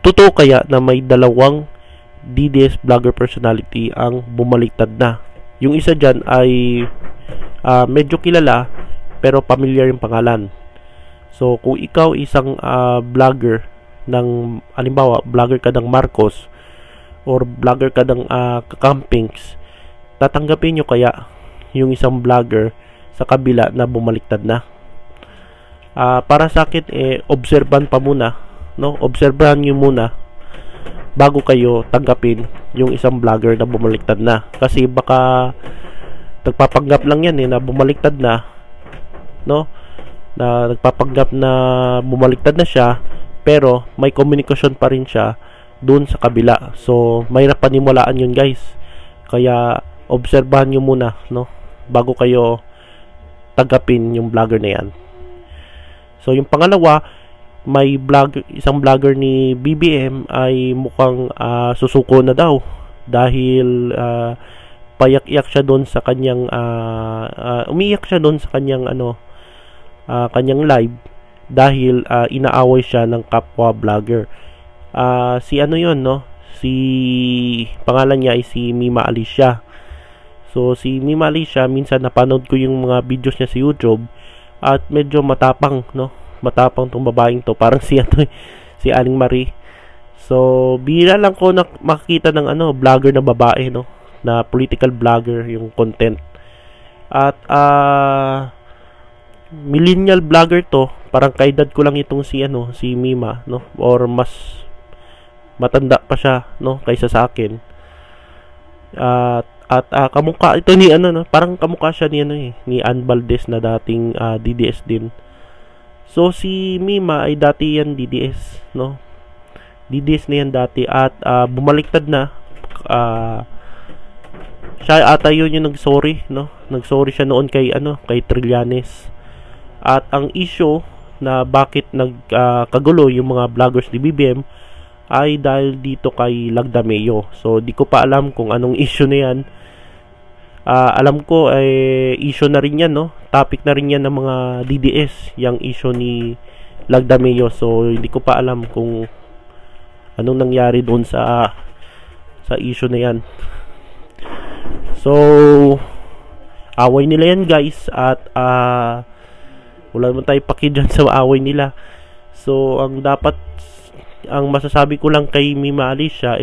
totoo kaya na may dalawang DDS vlogger personality ang bumaliktad na? Yung isa dyan ay medyo kilala pero familiar yung pangalan. So kung ikaw isang vlogger ng, halimbawa vlogger ka ng Marcos or vlogger ka ng Kakampings, tatanggapin nyo kaya yung isang vlogger sa kabila na bumaliktad na? Para sa akin, obserban pa muna, no? Obserbahan nyo muna bago kayo tanggapin yung isang vlogger na bumaliktad na. Kasi baka nagpapanggap lang yan na bumaliktad na, no? Na nagpapanggap na bumaliktad na siya, pero may komunikasyon pa rin siya doon sa kabila. So mahirap paniwalaan yun, guys. Kaya obserbahan nyo muna, no, bago kayo tanggapin yung vlogger na yan. So yung pangalawa, may isang vlogger ni BBM ay mukhang susuko na daw dahil payak-iyak siya doon sa kanyang umiyak siya doon sa kanyang kanyang live dahil inaaway siya ng kapwa vlogger. Si yon, no, si pangalan niya ay si Mima Alicia. So si Mima Alicia, minsan napanood ko yung mga videos niya sa YouTube at medyo matapang, no? Matapang tong babaeng to, parang si Aling Marie. So bihira lang ko makikita ng vlogger na babae, no, na political vlogger yung content. At millennial vlogger to, parang kaedad ko lang itong si Mima, no, or mas matanda pa siya, no, kaysa sa akin. At kamukha ito ni no, parang kamukha siya ni Ann Valdez na dating DDS din. So si Mima ay dati yan DDS, no? DDS na yan dati at bumaliktad na. Siya ata yun yung nag-sorry, no? Nag-sorry siya noon kay Trillanes. At ang issue na bakit nagkagulo yung mga vloggers ni BBM ay dahil dito kay Lagdameo. So di ko pa alam kung anong issue na yan. Alam ko ay issue na rin yan, no? Topic na rin yan ng mga DDS, yung issue ni Lagdameo. So hindi ko pa alam kung anong nangyari doon sa issue na yan. So away nila yan, guys, at wala naman tayo paki dyan sa away nila. So ang masasabi ko lang kay Mima Alicia,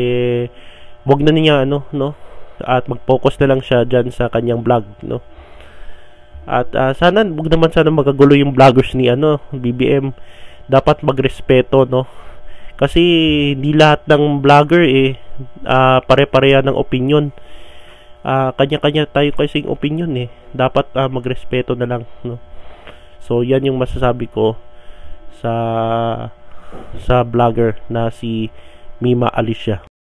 wag na niya no, at mag-focus na lang siya dyan sa kanyang vlog, no. At sana wag naman magagulo yung vloggers ni BBM. Dapat magrespeto, no, kasi hindi lahat ng vlogger pare-pareha ng opinion. Kanya-kanya tayo kasing opinion, dapat magrespeto na lang, no. So yan yung masasabi ko sa vlogger na si Mima Alicia.